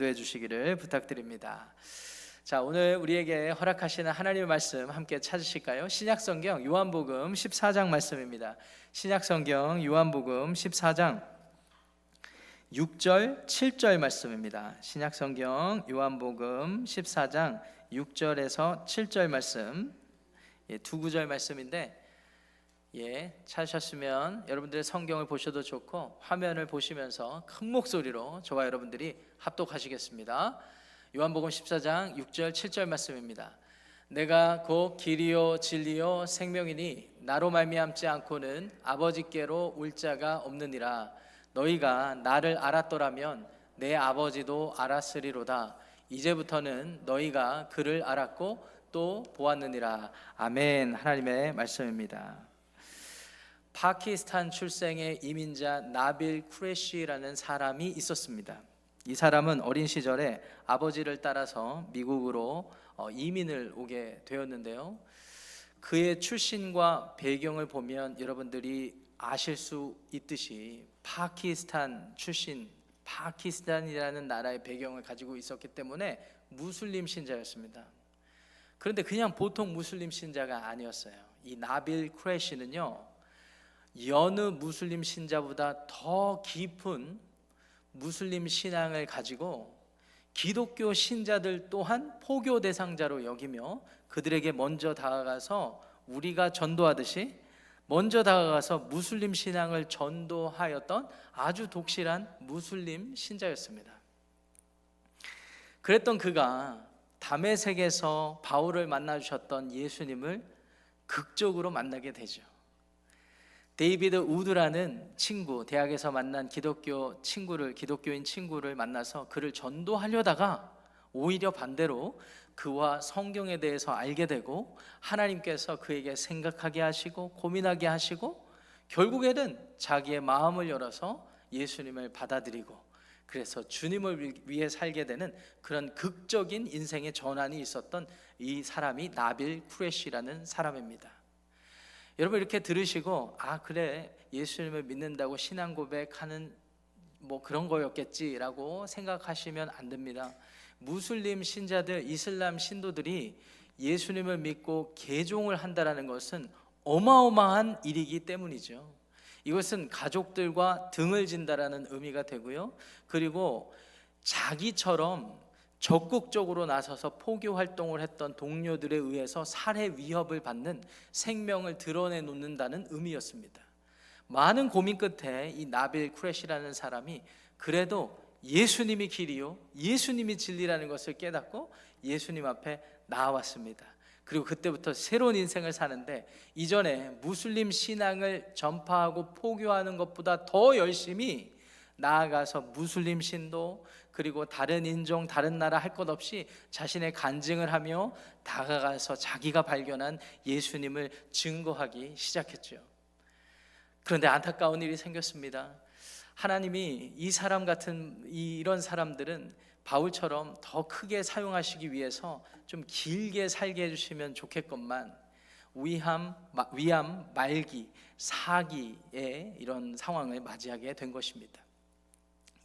기도해 주시기를 부탁드립니다. 자, 오늘 우리에게 허락하시는 하나님의 말씀 함께 찾으실까요? 신약성경 요한복음 14장 말씀입니다. 신약성경 요한복음 14장 6절 7절 말씀입니다. 신약성경 요한복음 14장 6절에서 7절 말씀, 두 구절 말씀인데 찾으셨으면 여러분들의 성경을 보셔도 좋고 화면을 보시면서 큰 목소리로 저와 여러분들이 합독하시겠습니다. 요한복음 14장 6절 7절 말씀입니다. 내가 곧 길이요 진리요 생명이니 나로 말미암지 않고는 아버지께로 올 자가 없느니라. 너희가 나를 알았더라면 내 아버지도 알았으리로다. 이제부터는 너희가 그를 알았고 또 보았느니라. 아멘. 하나님의 말씀입니다. 파키스탄 출생의 이민자 나빌 쿠레시라는 사람이 있었습니다. 이 사람은 어린 시절에 아버지를 따라서 미국으로 이민을 오게 되었는데요, 그의 출신과 배경을 보면 여러분들이 아실 수 있듯이 파키스탄 출신, 파키스탄이라는 나라의 배경을 가지고 있었기 때문에 무슬림 신자였습니다. 그런데 그냥 보통 무슬림 신자가 아니었어요. 이 나빌 쿠레시는요, 여느 무슬림 신자보다 더 깊은 무슬림 신앙을 가지고 기독교 신자들 또한 포교 대상자로 여기며 그들에게 먼저 다가가서 우리가 전도하듯이 먼저 다가가서 무슬림 신앙을 전도하였던 아주 독실한 무슬림 신자였습니다. 그랬던 그가 다메섹에서 바울을 만나주셨던 예수님을 극적으로 만나게 되죠. 데이비드 우드라는 친구, 대학에서 만난 기독교인 친구를 만나서 그를 전도하려다가 오히려 반대로 그와 성경에 대해서 알게 되고 하나님께서 그에게 생각하게 하시고 고민하게 하시고 결국에는 자기의 마음을 열어서 예수님을 받아들이고 그래서 주님을 위해 살게 되는 그런 극적인 인생의 전환이 있었던 이 사람이 나빌 쿠레시라는 사람입니다. 여러분, 이렇게 들으시고 그래, 예수님을 믿는다고 신앙 고백하는 그런 거였겠지라고 생각하시면 안 됩니다. 무슬림 신자들, 이슬람 신도들이 예수님을 믿고 개종을 한다는 것은 어마어마한 일이기 때문이죠. 이것은 가족들과 등을 진다라는 의미가 되고요, 그리고 자기처럼 적극적으로 나서서 포교 활동을 했던 동료들에 의해서 살해 위협을 받는 생명을 드러내 놓는다는 의미였습니다. 많은 고민 끝에 이 나빌 쿠레시라는 사람이 그래도 예수님이 길이요 예수님이 진리라는 것을 깨닫고 예수님 앞에 나왔습니다. 그리고 그때부터 새로운 인생을 사는데 이전에 무슬림 신앙을 전파하고 포교하는 것보다 더 열심히 나아가서 무슬림 신도 그리고 다른 인종, 다른 나라 할 것 없이 자신의 간증을 하며 다가가서 자기가 발견한 예수님을 증거하기 시작했죠. 그런데 안타까운 일이 생겼습니다. 하나님이 이 사람 같은 이런 사람들은 바울처럼 더 크게 사용하시기 위해서 좀 길게 살게 해주시면 좋겠건만 위암, 말기, 사기의 이런 상황을 맞이하게 된 것입니다.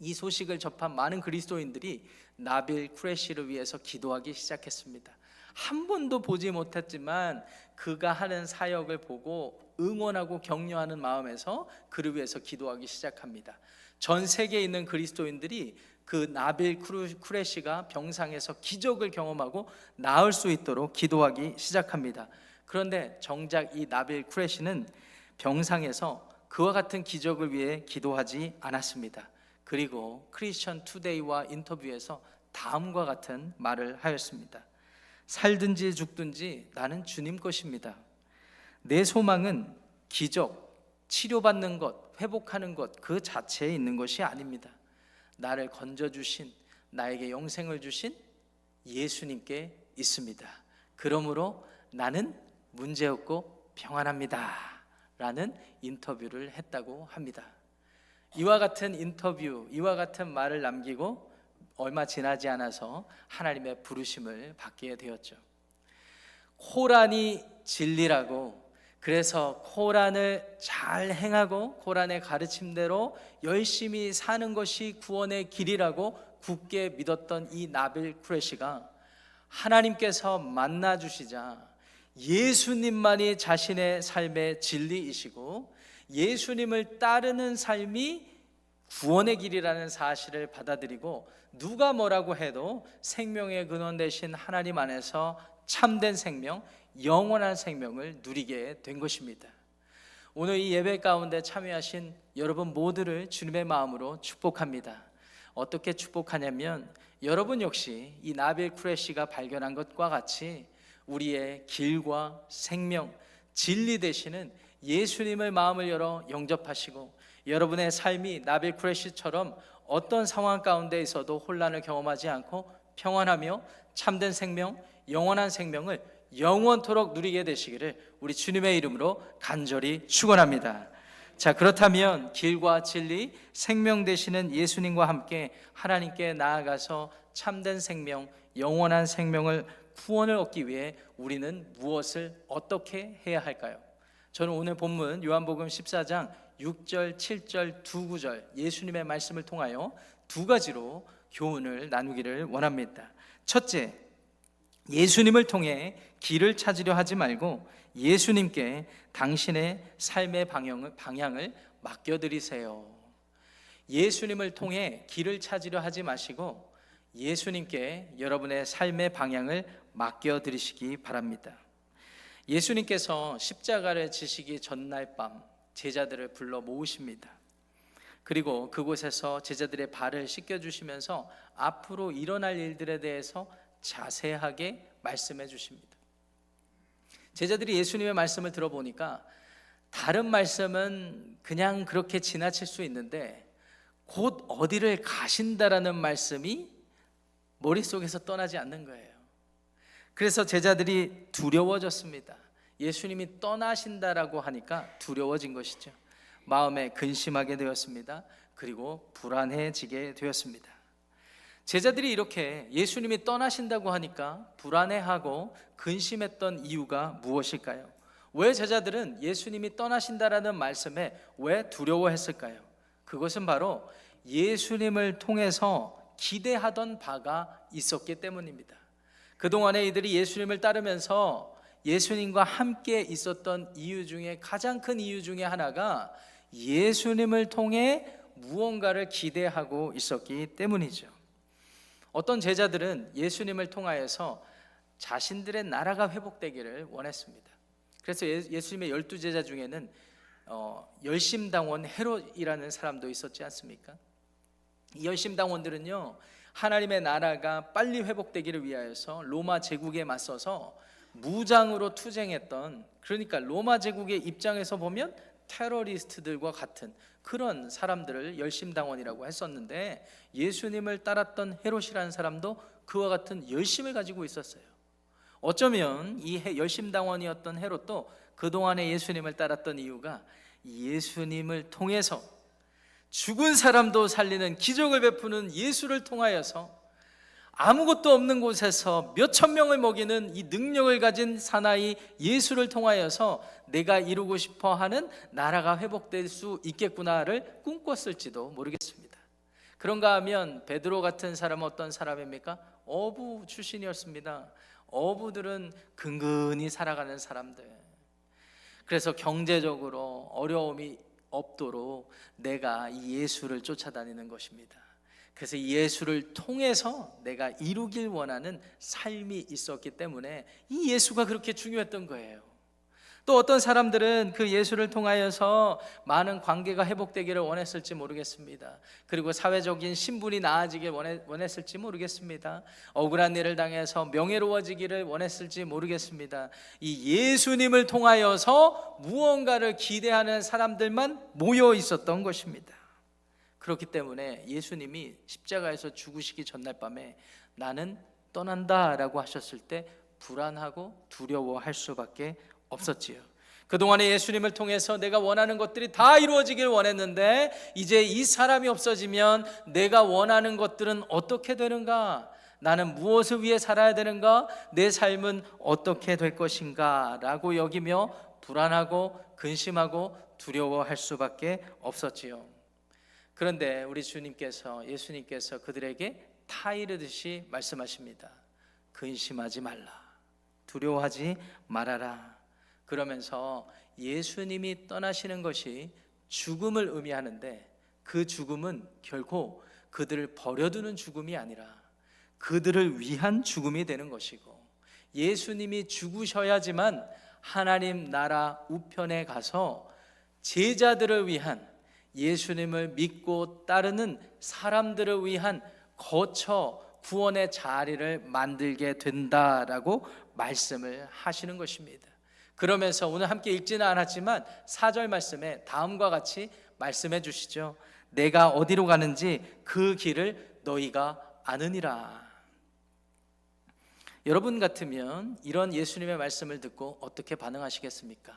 이 소식을 접한 많은 그리스도인들이 나빌 쿠레시를 위해서 기도하기 시작했습니다. 한 번도 보지 못했지만 그가 하는 사역을 보고 응원하고 격려하는 마음에서 그를 위해서 기도하기 시작합니다. 전 세계에 있는 그리스도인들이 그 나빌 쿠레시가 병상에서 기적을 경험하고 나을 수 있도록 기도하기 시작합니다. 그런데 정작 이 나빌 쿠레시는 병상에서 그와 같은 기적을 위해 기도하지 않았습니다. 그리고 크리스천 투데이와 인터뷰에서 다음과 같은 말을 하였습니다. 살든지 죽든지 나는 주님 것입니다. 내 소망은 기적, 치료받는 것, 회복하는 것 그 자체에 있는 것이 아닙니다. 나를 건져주신, 나에게 영생을 주신 예수님께 있습니다. 그러므로 나는 문제없고 평안합니다 라는 인터뷰를 했다고 합니다. 이와 같은 인터뷰, 이와 같은 말을 남기고 얼마 지나지 않아서 하나님의 부르심을 받게 되었죠. 코란이 진리라고, 그래서 코란을 잘 행하고 코란의 가르침대로 열심히 사는 것이 구원의 길이라고 굳게 믿었던 이 나빌 쿠레시가 하나님께서 만나 주시자 예수님만이 자신의 삶의 진리이시고 예수님을 따르는 삶이 구원의 길이라는 사실을 받아들이고 누가 뭐라고 해도 생명의 근원 되신 하나님 안에서 참된 생명, 영원한 생명을 누리게 된 것입니다. 오늘 이 예배 가운데 참여하신 여러분 모두를 주님의 마음으로 축복합니다. 어떻게 축복하냐면 여러분 역시 이 나빌 쿠레시가 발견한 것과 같이 우리의 길과 생명, 진리 되시는 예수님을 마음을 열어 영접하시고 여러분의 삶이 나빌 쿠레시처럼 어떤 상황 가운데 있어도 혼란을 경험하지 않고 평안하며 참된 생명, 영원한 생명을 영원토록 누리게 되시기를 우리 주님의 이름으로 간절히 축원합니다. 자, 그렇다면 길과 진리, 생명 되시는 예수님과 함께 하나님께 나아가서 참된 생명, 영원한 생명을 구원을 얻기 위해 우리는 무엇을 어떻게 해야 할까요? 저는 오늘 본문 요한복음 14장 6절, 7절, 두 구절 예수님의 말씀을 통하여 두 가지로 교훈을 나누기를 원합니다. 첫째, 예수님을 통해 길을 찾으려 하지 말고 예수님께 당신의 삶의 방향을 맡겨드리세요. 예수님을 통해 길을 찾으려 하지 마시고 예수님께 여러분의 삶의 방향을 맡겨드리시기 바랍니다. 예수님께서 십자가를 지시기 전날 밤 제자들을 불러 모으십니다. 그리고 그곳에서 제자들의 발을 씻겨주시면서 앞으로 일어날 일들에 대해서 자세하게 말씀해 주십니다. 제자들이 예수님의 말씀을 들어보니까 다른 말씀은 그냥 그렇게 지나칠 수 있는데 곧 어디를 가신다라는 말씀이 머릿속에서 떠나지 않는 거예요. 그래서 제자들이 두려워졌습니다. 예수님이 떠나신다라고 하니까 두려워진 것이죠. 마음에 근심하게 되었습니다. 그리고 불안해지게 되었습니다. 제자들이 이렇게 예수님이 떠나신다고 하니까 불안해하고 근심했던 이유가 무엇일까요? 왜 제자들은 예수님이 떠나신다라는 말씀에 왜 두려워했을까요? 그것은 바로 예수님을 통해서 기대하던 바가 있었기 때문입니다. 그동안에 이들이 예수님을 따르면서 예수님과 함께 있었던 이유 중에 가장 큰 이유 중에 하나가 예수님을 통해 무언가를 기대하고 있었기 때문이죠. 어떤 제자들은 예수님을 통하여서 자신들의 나라가 회복되기를 원했습니다. 그래서 예수님의 12제자 중에는 열심당원 헤롯이라는 사람도 있었지 않습니까? 이 열심당원들은요, 하나님의 나라가 빨리 회복되기를 위하여서 로마 제국에 맞서서 무장으로 투쟁했던, 그러니까 로마 제국의 입장에서 보면 테러리스트들과 같은 그런 사람들을 열심당원이라고 했었는데, 예수님을 따랐던 헤롯이라는 사람도 그와 같은 열심을 가지고 있었어요. 어쩌면 이 열심당원이었던 헤롯도 그동안에 예수님을 따랐던 이유가 예수님을 통해서 죽은 사람도 살리는 기적을 베푸는 예수를 통하여서 아무것도 없는 곳에서 몇천 명을 먹이는 이 능력을 가진 사나이 예수를 통하여서 내가 이루고 싶어 하는 나라가 회복될 수 있겠구나를 꿈꿨을지도 모르겠습니다. 그런가 하면 베드로 같은 사람은 어떤 사람입니까? 어부 출신이었습니다. 어부들은 근근히 살아가는 사람들, 그래서 경제적으로 어려움이 없도록 내가 이 예수를 쫓아다니는 것입니다. 그래서 예수를 통해서 내가 이루길 원하는 삶이 있었기 때문에 이 예수가 그렇게 중요했던 거예요. 또 어떤 사람들은 그 예수를 통하여서 많은 관계가 회복되기를 원했을지 모르겠습니다. 그리고 사회적인 신분이 나아지길 원했을지 모르겠습니다. 억울한 일을 당해서 명예로워지기를 원했을지 모르겠습니다. 이 예수님을 통하여서 무언가를 기대하는 사람들만 모여 있었던 것입니다. 그렇기 때문에 예수님이 십자가에서 죽으시기 전날 밤에 나는 떠난다라고 하셨을 때 불안하고 두려워할 수밖에 없었지요. 그동안에 예수님을 통해서 내가 원하는 것들이 다 이루어지길 원했는데 이제 이 사람이 없어지면 내가 원하는 것들은 어떻게 되는가? 나는 무엇을 위해 살아야 되는가? 내 삶은 어떻게 될 것인가? 라고 여기며 불안하고 근심하고 두려워할 수밖에 없었지요. 그런데 우리 예수님께서 그들에게 타이르듯이 말씀하십니다. 근심하지 말라, 두려워하지 말아라. 그러면서 예수님이 떠나시는 것이 죽음을 의미하는데 그 죽음은 결코 그들을 버려두는 죽음이 아니라 그들을 위한 죽음이 되는 것이고, 예수님이 죽으셔야지만 하나님 나라 우편에 가서 제자들을 위한, 예수님을 믿고 따르는 사람들을 위한 거처 구원의 자리를 만들게 된다라고 말씀을 하시는 것입니다. 그러면서 오늘 함께 읽지는 않았지만 4절 말씀에 다음과 같이 말씀해 주시죠. 내가 어디로 가는지 그 길을 너희가 아느니라. 여러분 같으면 이런 예수님의 말씀을 듣고 어떻게 반응하시겠습니까?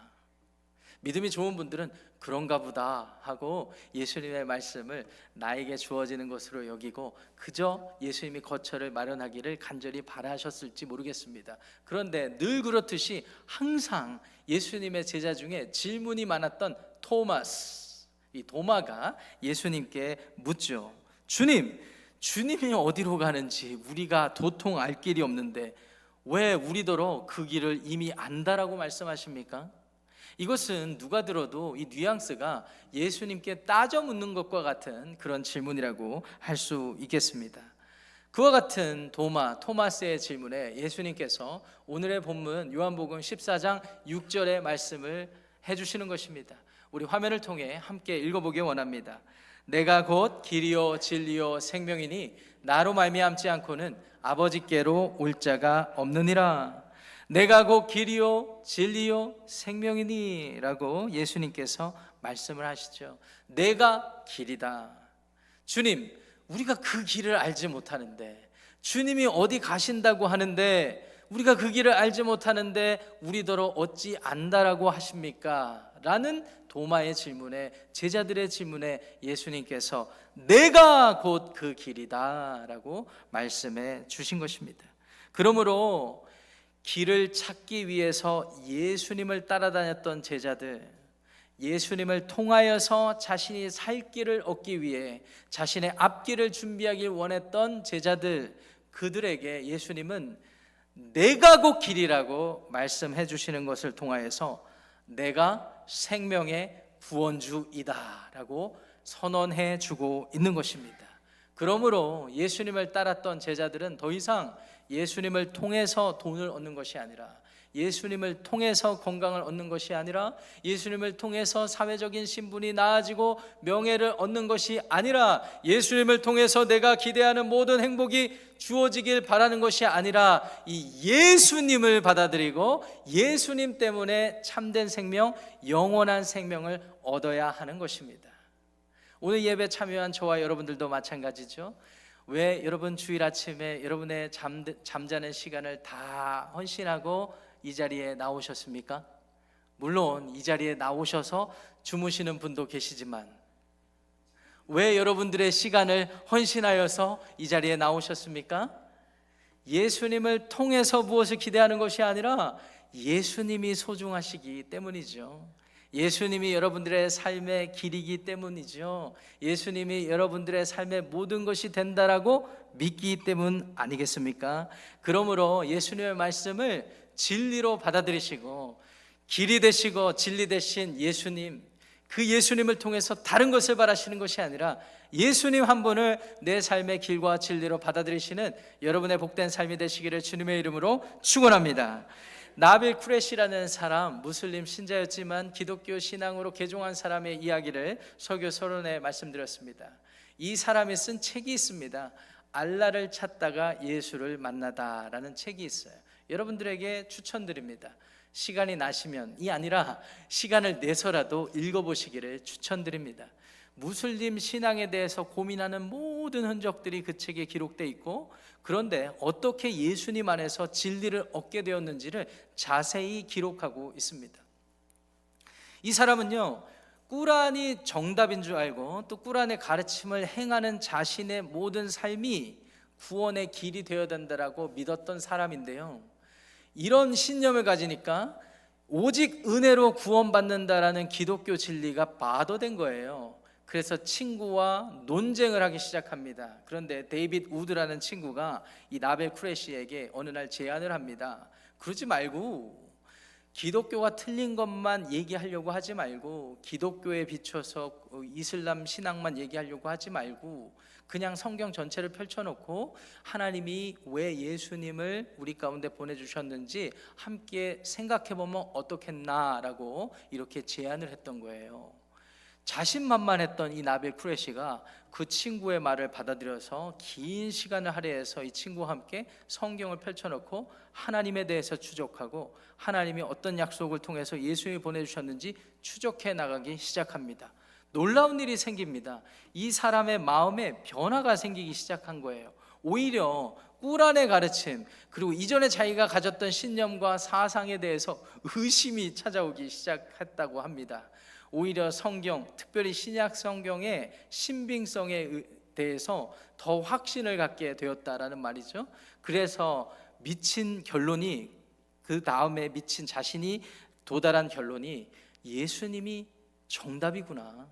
믿음이 좋은 분들은 그런가 보다 하고 예수님의 말씀을 나에게 주어지는 것으로 여기고 그저 예수님이 거처를 마련하기를 간절히 바라셨을지 모르겠습니다. 그런데 늘 그렇듯이 항상 예수님의 제자 중에 질문이 많았던 토마스, 이 도마가 예수님께 묻죠. 주님이 어디로 가는지 우리가 도통 알 길이 없는데 왜 우리더러 그 길을 이미 안다라고 말씀하십니까? 이것은 누가 들어도 이 뉘앙스가 예수님께 따져 묻는 것과 같은 그런 질문이라고 할 수 있겠습니다. 그와 같은 토마스의 질문에 예수님께서 오늘의 본문 요한복음 14장 6절의 말씀을 해주시는 것입니다. 우리 화면을 통해 함께 읽어보기 원합니다. 내가 곧 길이요 진리요 생명이니 나로 말미암지 않고는 아버지께로 올 자가 없느니라. 내가 곧 길이요 진리요 생명이니 라고 예수님께서 말씀을 하시죠. 내가 길이다. 주님, 우리가 그 길을 알지 못하는데, 주님이 어디 가신다고 하는데 우리가 그 길을 알지 못하는데 우리더러 어찌 안다라고 하십니까? 라는 도마의 질문에, 제자들의 질문에 예수님께서 내가 곧 그 길이다 라고 말씀해 주신 것입니다. 그러므로 길을 찾기 위해서 예수님을 따라다녔던 제자들, 예수님을 통하여서 자신이 살 길을 얻기 위해 자신의 앞길을 준비하길 원했던 제자들, 그들에게 예수님은 내가 곧 길이라고 말씀해 주시는 것을 통하여서 내가 생명의 구원주이다 라고 선언해 주고 있는 것입니다. 그러므로 예수님을 따랐던 제자들은 더 이상 예수님을 통해서 돈을 얻는 것이 아니라, 예수님을 통해서 건강을 얻는 것이 아니라, 예수님을 통해서 사회적인 신분이 나아지고 명예를 얻는 것이 아니라, 예수님을 통해서 내가 기대하는 모든 행복이 주어지길 바라는 것이 아니라 이 예수님을 받아들이고 예수님 때문에 참된 생명, 영원한 생명을 얻어야 하는 것입니다. 오늘 예배 참여한 저와 여러분들도 마찬가지죠. 왜 여러분 주일 아침에 여러분의 잠자는 시간을 다 헌신하고 이 자리에 나오셨습니까? 물론 이 자리에 나오셔서 주무시는 분도 계시지만 왜 여러분들의 시간을 헌신하여서 이 자리에 나오셨습니까? 예수님을 통해서 무엇을 기대하는 것이 아니라 예수님이 소중하시기 때문이죠. 예수님이 여러분들의 삶의 길이기 때문이죠. 예수님이 여러분들의 삶의 모든 것이 된다라고 믿기 때문 아니겠습니까? 그러므로 예수님의 말씀을 진리로 받아들이시고 길이 되시고 진리 되신 예수님, 그 예수님을 통해서 다른 것을 바라시는 것이 아니라 예수님 한 분을 내 삶의 길과 진리로 받아들이시는 여러분의 복된 삶이 되시기를 주님의 이름으로 축원합니다. 나빌 쿠레시라는 사람, 무슬림 신자였지만 기독교 신앙으로 개종한 사람의 이야기를 설교 서론에 말씀드렸습니다. 이 사람이 쓴 책이 있습니다. 알라를 찾다가 예수를 만나다라는 책이 있어요. 여러분들에게 추천드립니다. 시간이 나시면이 아니라 시간을 내서라도 읽어보시기를 추천드립니다. 무슬림 신앙에 대해서 고민하는 모든 흔적들이 그 책에 기록되어 있고, 그런데 어떻게 예수님 안에서 진리를 얻게 되었는지를 자세히 기록하고 있습니다. 이 사람은요, 꾸란이 정답인 줄 알고 또 꾸란의 가르침을 행하는 자신의 모든 삶이 구원의 길이 되어야 된다라고 믿었던 사람인데요, 이런 신념을 가지니까 오직 은혜로 구원받는다라는 기독교 진리가 바도된 거예요. 그래서 친구와 논쟁을 하기 시작합니다. 그런데 데이빗 우드라는 친구가 이 나벨 쿠레시에게 어느 날 제안을 합니다. 그러지 말고 기독교가 틀린 것만 얘기하려고 하지 말고, 기독교에 비춰서 이슬람 신앙만 얘기하려고 하지 말고, 그냥 성경 전체를 펼쳐놓고 하나님이 왜 예수님을 우리 가운데 보내주셨는지 함께 생각해보면 어떻겠나라고 이렇게 제안을 했던 거예요. 자신만만했던 이 나빌 쿠레시가 그 친구의 말을 받아들여서 긴 시간을 할애해서 이 친구와 함께 성경을 펼쳐놓고 하나님에 대해서 추적하고, 하나님이 어떤 약속을 통해서 예수님이 보내주셨는지 추적해 나가기 시작합니다. 놀라운 일이 생깁니다. 이 사람의 마음에 변화가 생기기 시작한 거예요. 오히려 꾸란의 가르침, 그리고 이전에 자기가 가졌던 신념과 사상에 대해서 의심이 찾아오기 시작했다고 합니다. 오히려 성경, 특별히 신약 성경의 신빙성에 대해서 더 확신을 갖게 되었다라는 말이죠. 그래서 미친 결론이, 그 다음에 미친 자신이 도달한 결론이 예수님이 정답이구나.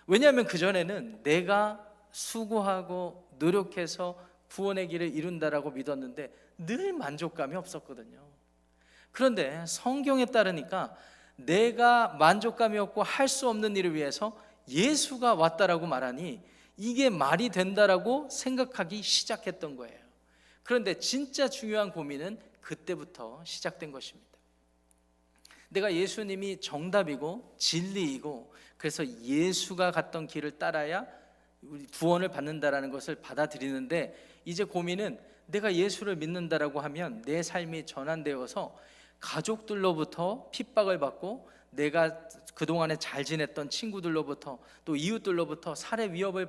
왜냐하면 그전에는 내가 수고하고 노력해서 구원의 길을 이룬다라고 믿었는데 늘 만족감이 없었거든요. 그런데 성경에 따르니까 내가 만족감이 없고 할 수 없는 일을 위해서 예수가 왔다라고 말하니 이게 말이 된다라고 생각하기 시작했던 거예요. 그런데 진짜 중요한 고민은 그때부터 시작된 것입니다. 내가 예수님이 정답이고 진리이고, 그래서 예수가 갔던 길을 따라야 우리 구원을 받는다라는 것을 받아들이는데, 이제 고민은 내가 예수를 믿는다라고 하면 내 삶이 전환되어서 가족들로부터 핍박을 받고, 내가 그동안에 잘 지냈던 친구들로부터 또 이웃들로부터 살해 위협을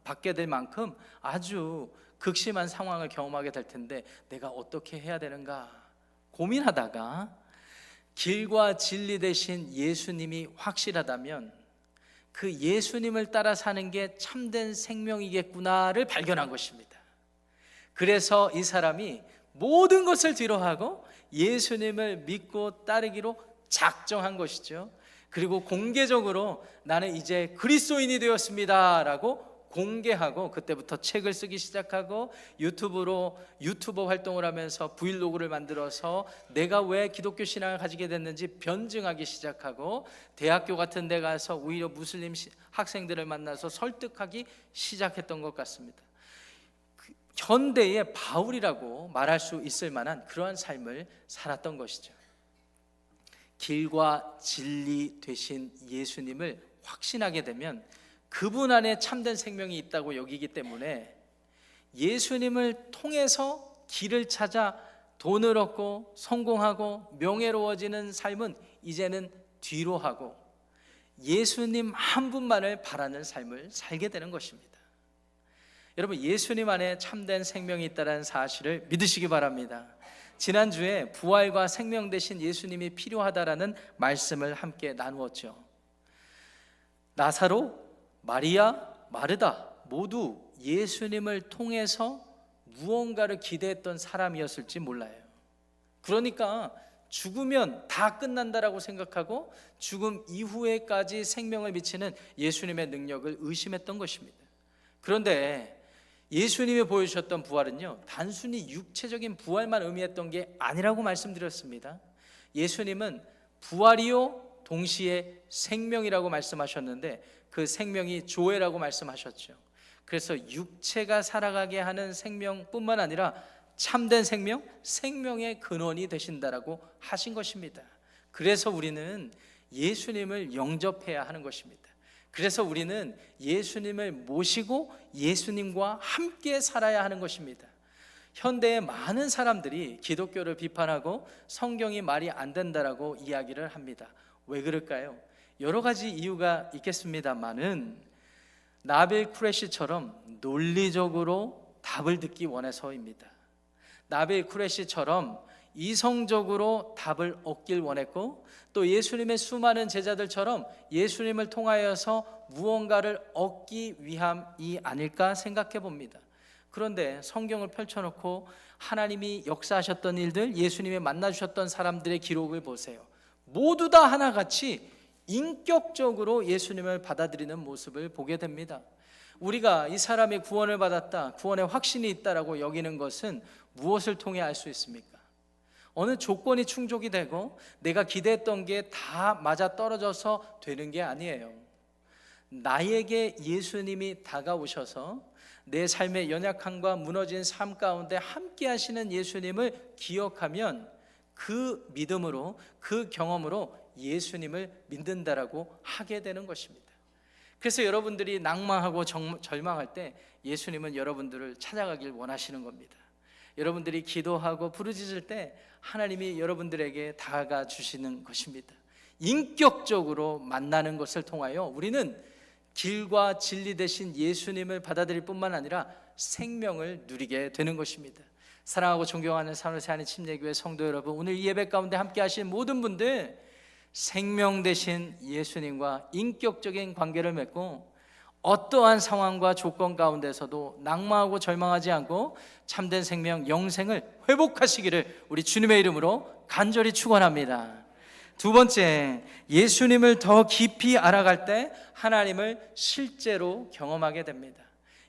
받게 될 만큼 아주 극심한 상황을 경험하게 될 텐데 내가 어떻게 해야 되는가 고민하다가 길과 진리 대신 예수님이 확실하다면 그 예수님을 따라 사는 게 참된 생명이겠구나를 발견한 것입니다. 그래서 이 사람이 모든 것을 뒤로하고 예수님을 믿고 따르기로 작정한 것이죠. 그리고 공개적으로 나는 이제 그리스도인이 되었습니다 라고 공개하고, 그때부터 책을 쓰기 시작하고 유튜버 활동을 하면서 브이로그를 만들어서 내가 왜 기독교 신앙을 가지게 됐는지 변증하기 시작하고, 대학교 같은 데 가서 오히려 무슬림 학생들을 만나서 설득하기 시작했던 것 같습니다. 현대의 바울이라고 말할 수 있을 만한 그러한 삶을 살았던 것이죠. 길과 진리 되신 예수님을 확신하게 되면 그분 안에 참된 생명이 있다고 여기기 때문에 예수님을 통해서 길을 찾아 돈을 얻고 성공하고 명예로워지는 삶은 이제는 뒤로 하고 예수님 한 분만을 바라는 삶을 살게 되는 것입니다. 여러분, 예수님 안에 참된 생명이 있다는 사실을 믿으시기 바랍니다. 지난주에 부활과 생명 되신 예수님이 필요하다라는 말씀을 함께 나누었죠. 나사로, 마리아, 마르다 모두 예수님을 통해서 무언가를 기대했던 사람이었을지 몰라요. 그러니까 죽으면 다 끝난다라고 생각하고 죽음 이후에까지 생명을 미치는 예수님의 능력을 의심했던 것입니다. 그런데 예수님이 보여주셨던 부활은요, 단순히 육체적인 부활만 의미했던 게 아니라고 말씀드렸습니다. 예수님은 부활이요 동시에 생명이라고 말씀하셨는데 그 생명이 조회라고 말씀하셨죠. 그래서 육체가 살아가게 하는 생명뿐만 아니라 참된 생명, 생명의 근원이 되신다라고 하신 것입니다. 그래서 우리는 예수님을 영접해야 하는 것입니다. 그래서 우리는 예수님을 모시고 예수님과 함께 살아야 하는 것입니다. 현대의 많은 사람들이 기독교를 비판하고 성경이 말이 안 된다라고 이야기를 합니다. 왜 그럴까요? 여러 가지 이유가 있겠습니다만은 나빌 쿠레시처럼 논리적으로 답을 듣기 원해서입니다. 나빌 쿠레시처럼 이성적으로 답을 얻길 원했고, 또 예수님의 수많은 제자들처럼 예수님을 통하여서 무언가를 얻기 위함이 아닐까 생각해 봅니다. 그런데 성경을 펼쳐놓고 하나님이 역사하셨던 일들, 예수님이 만나주셨던 사람들의 기록을 보세요. 모두 다 하나같이 인격적으로 예수님을 받아들이는 모습을 보게 됩니다. 우리가 이 사람이 구원을 받았다, 구원의 확신이 있다라고 여기는 것은 무엇을 통해 알 수 있습니까? 어느 조건이 충족이 되고 내가 기대했던 게 다 맞아 떨어져서 되는 게 아니에요. 나에게 예수님이 다가오셔서 내 삶의 연약함과 무너진 삶 가운데 함께 하시는 예수님을 기억하면 그 믿음으로, 그 경험으로 예수님을 믿는다라고 하게 되는 것입니다. 그래서 여러분들이 낭망하고 절망할 때 예수님은 여러분들을 찾아가길 원하시는 겁니다. 여러분들이 기도하고 부르짖을 때 하나님이 여러분들에게 다가가 주시는 것입니다. 인격적으로 만나는 것을 통하여 우리는 길과 진리 되신 예수님을 받아들일 뿐만 아니라 생명을 누리게 되는 것입니다. 사랑하고 존경하는 산호세 한인 침례교회 성도 여러분, 오늘 이 예배 가운데 함께 하신 모든 분들, 생명 되신 예수님과 인격적인 관계를 맺고 어떠한 상황과 조건 가운데서도 낭망하고 절망하지 않고 참된 생명, 영생을 회복하시기를 우리 주님의 이름으로 간절히 축원합니다. 두 번째, 예수님을 더 깊이 알아갈 때 하나님을 실제로 경험하게 됩니다.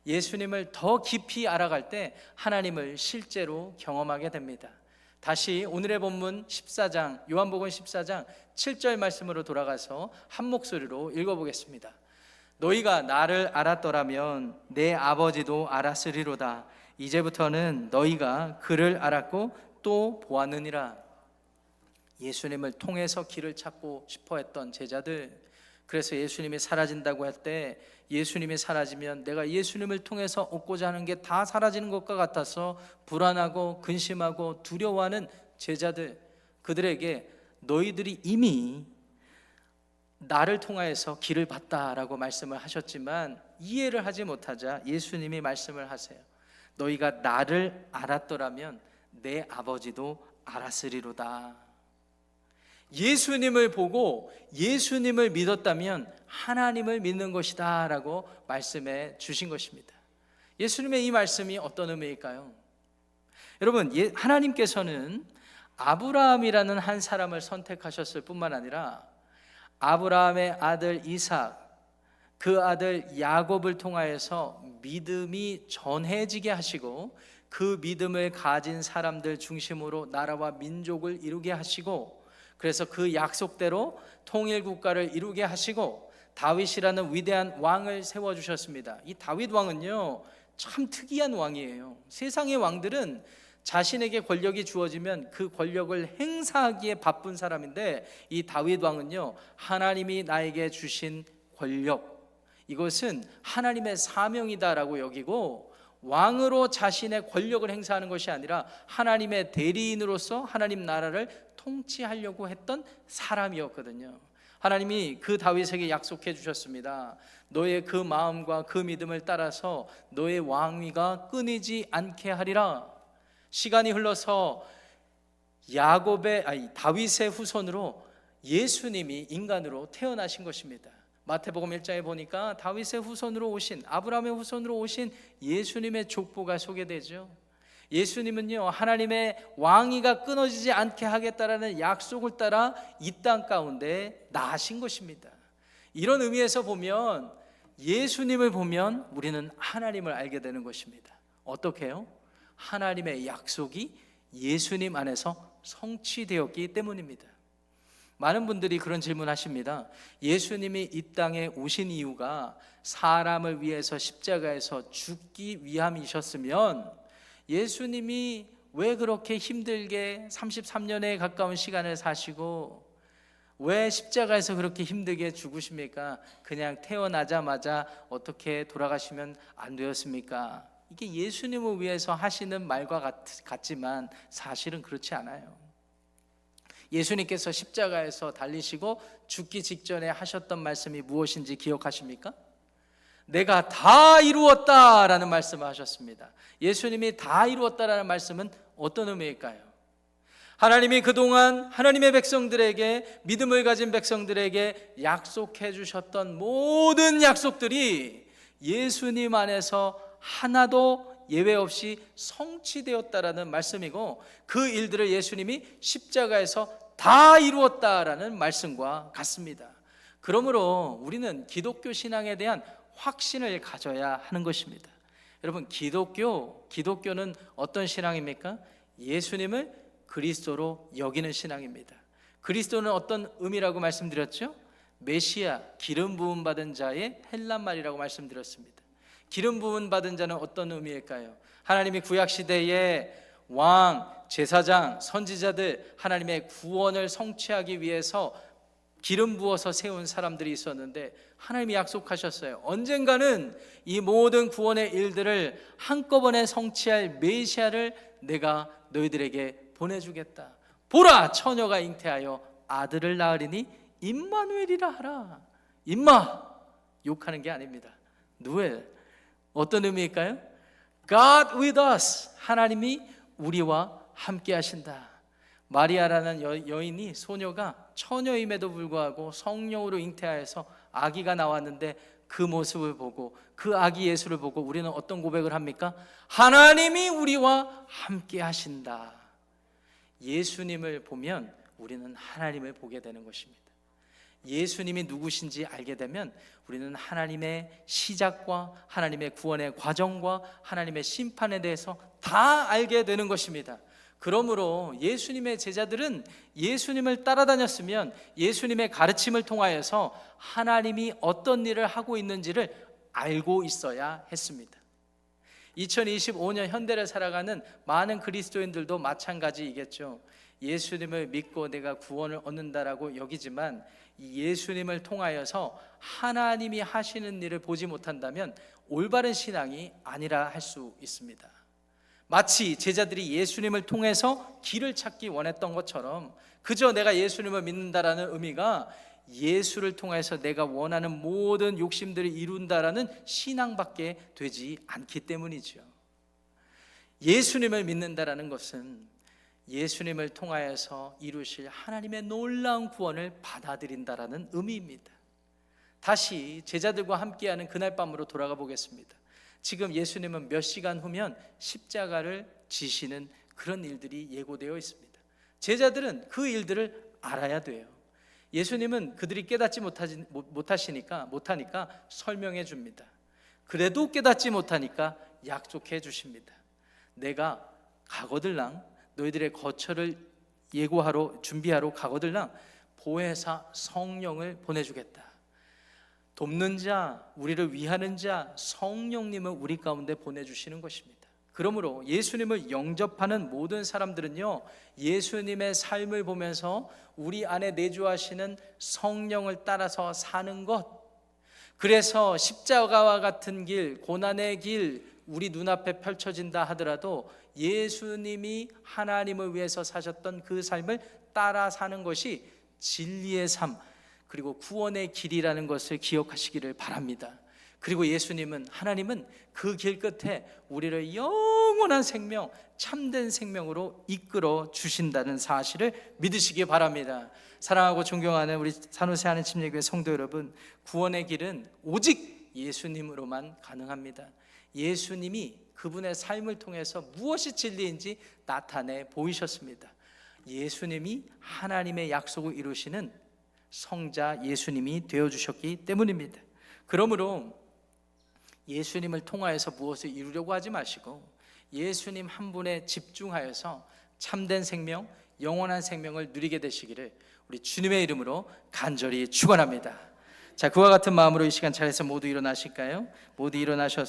예수님을 더 깊이 알아갈 때 하나님을 실제로 경험하게 됩니다. 다시 오늘의 본문 14장, 요한복음 14장 7절 말씀으로 돌아가서 한 목소리로 읽어보겠습니다. 너희가 나를 알았더라면 내 아버지도 알았으리로다. 이제부터는 너희가 그를 알았고 또 보았느니라. 예수님을 통해서 길을 찾고 싶어 했던 제자들, 그래서 예수님이 사라진다고 할 때 예수님이 사라지면 내가 예수님을 통해서 얻고자 하는 게 다 사라지는 것과 같아서 불안하고 근심하고 두려워하는 제자들, 그들에게 너희들이 이미 나를 통하여서 길을 봤다라고 말씀을 하셨지만 이해를 하지 못하자 예수님이 말씀을 하세요. 너희가 나를 알았더라면 내 아버지도 알았으리로다. 예수님을 보고 예수님을 믿었다면 하나님을 믿는 것이다 라고 말씀해 주신 것입니다. 예수님의 이 말씀이 어떤 의미일까요? 여러분, 하나님께서는 아브라함이라는 한 사람을 선택하셨을 뿐만 아니라 아브라함의 아들 이삭, 그 아들 야곱을 통하여서 믿음이 전해지게 하시고 그 믿음을 가진 사람들 중심으로 나라와 민족을 이루게 하시고, 그래서 그 약속대로 통일국가를 이루게 하시고 다윗이라는 위대한 왕을 세워주셨습니다. 이 다윗 왕은요, 참 특이한 왕이에요. 세상의 왕들은 자신에게 권력이 주어지면 그 권력을 행사하기에 바쁜 사람인데 이 다윗 왕은요, 하나님이 나에게 주신 권력, 이것은 하나님의 사명이다라고 여기고 왕으로 자신의 권력을 행사하는 것이 아니라 하나님의 대리인으로서 하나님 나라를 통치하려고 했던 사람이었거든요. 하나님이 그 다윗에게 약속해 주셨습니다. 너의 그 마음과 그 믿음을 따라서 너의 왕위가 끊이지 않게 하리라. 시간이 흘러서 다윗의 후손으로 예수님이 인간으로 태어나신 것입니다. 마태복음 1장에 보니까 다윗의 후손으로 오신, 아브라함의 후손으로 오신 예수님의 족보가 소개되죠. 예수님은요, 하나님의 왕위가 끊어지지 않게 하겠다라는 약속을 따라 이 땅 가운데 나신 것입니다. 이런 의미에서 보면 예수님을 보면 우리는 하나님을 알게 되는 것입니다. 어떻게요? 하나님의 약속이 예수님 안에서 성취되었기 때문입니다. 많은 분들이 그런 질문하십니다. 예수님이 이 땅에 오신 이유가 사람을 위해서 십자가에서 죽기 위함이셨으면 예수님이 왜 그렇게 힘들게 33년에 가까운 시간을 사시고 왜 십자가에서 그렇게 힘들게 죽으십니까? 그냥 태어나자마자 어떻게 돌아가시면 안 되었습니까? 이게 예수님을 위해서 하시는 말과 같지만 사실은 그렇지 않아요. 예수님께서 십자가에서 달리시고 죽기 직전에 하셨던 말씀이 무엇인지 기억하십니까? 내가 다 이루었다라는 말씀을 하셨습니다. 예수님이 다 이루었다라는 말씀은 어떤 의미일까요? 하나님이 그동안 하나님의 백성들에게, 믿음을 가진 백성들에게 약속해 주셨던 모든 약속들이 예수님 안에서 하나도 예외 없이 성취되었다라는 말씀이고, 그 일들을 예수님이 십자가에서 다 이루었다라는 말씀과 같습니다. 그러므로 우리는 기독교 신앙에 대한 확신을 가져야 하는 것입니다. 여러분, 기독교는 어떤 신앙입니까? 예수님을 그리스도로 여기는 신앙입니다. 그리스도는 어떤 의미라고 말씀드렸죠? 메시아, 기름 부음 받은 자의 헬란말이라고 말씀드렸습니다. 기름 부음 받은 자는 어떤 의미일까요? 하나님이 구약 시대에 왕, 제사장, 선지자들, 하나님의 구원을 성취하기 위해서 기름 부어서 세운 사람들이 있었는데, 하나님이 약속하셨어요. 언젠가는 이 모든 구원의 일들을 한꺼번에 성취할 메시아를 내가 너희들에게 보내주겠다. 보라, 처녀가 잉태하여 아들을 낳으리니 임마누엘이라 하라. 임마, 욕하는 게 아닙니다. 누엘, 어떤 의미일까요? God with us, 하나님이 우리와 함께 하신다. 마리아라는 여인이, 소녀가 처녀임에도 불구하고 성령으로 잉태하여서 아기가 나왔는데, 그 모습을 보고, 그 아기 예수를 보고 우리는 어떤 고백을 합니까? 하나님이 우리와 함께 하신다. 예수님을 보면 우리는 하나님을 보게 되는 것입니다. 예수님이 누구신지 알게 되면 우리는 하나님의 시작과 하나님의 구원의 과정과 하나님의 심판에 대해서 다 알게 되는 것입니다. 그러므로 예수님의 제자들은 예수님을 따라다녔으면 예수님의 가르침을 통하여서 하나님이 어떤 일을 하고 있는지를 알고 있어야 했습니다. 2025년 현대를 살아가는 많은 그리스도인들도 마찬가지이겠죠. 예수님을 믿고 내가 구원을 얻는다라고 여기지만, 이 예수님을 통하여서 하나님이 하시는 일을 보지 못한다면 올바른 신앙이 아니라 할 수 있습니다. 마치 제자들이 예수님을 통해서 길을 찾기 원했던 것처럼, 그저 내가 예수님을 믿는다라는 의미가 예수를 통해서 내가 원하는 모든 욕심들을 이룬다라는 신앙밖에 되지 않기 때문이죠. 예수님을 믿는다라는 것은 예수님을 통하여서 이루실 하나님의 놀라운 구원을 받아들인다라는 의미입니다. 다시 제자들과 함께하는 그날 밤으로 돌아가 보겠습니다. 지금 예수님은 몇 시간 후면 십자가를 지시는 그런 일들이 예고되어 있습니다. 제자들은 그 일들을 알아야 돼요. 예수님은 그들이 깨닫지 못하니까 설명해 줍니다. 그래도 깨닫지 못하니까 약속해 주십니다. 내가 가거들랑, 너희들의 거처를 예고하러 준비하러 가거들랑 보혜사 성령을 보내주겠다. 돕는 자, 우리를 위하는 자, 성령님을 우리 가운데 보내주시는 것입니다. 그러므로 예수님을 영접하는 모든 사람들은요, 예수님의 삶을 보면서 우리 안에 내주하시는 성령을 따라서 사는 것, 그래서 십자가와 같은 길, 고난의 길 우리 눈앞에 펼쳐진다 하더라도 예수님이 하나님을 위해서 사셨던 그 삶을 따라 사는 것이 진리의 삶, 그리고 구원의 길이라는 것을 기억하시기를 바랍니다. 그리고 하나님은 그 길 끝에 우리를 영원한 생명, 참된 생명으로 이끌어 주신다는 사실을 믿으시기 바랍니다. 사랑하고 존경하는 우리 산호세 하는 침례교회 성도 여러분, 구원의 길은 오직 예수님으로만 가능합니다. 예수님이 그분의 삶을 통해서 무엇이 진리인지 나타내 보이셨습니다. 예수님이 하나님의 약속을 이루시는 성자 예수님이 되어주셨기 때문입니다. 그러므로 예수님을 통하여서 무엇을 이루려고 하지 마시고 예수님 한 분에 집중하여서 참된 생명, 영원한 생명을 누리게 되시기를 우리 주님의 이름으로 간절히 축원합니다. 자, 그와 같은 마음으로 이 시간 차례에서 모두 일어나실까요? 모두 일어나셔서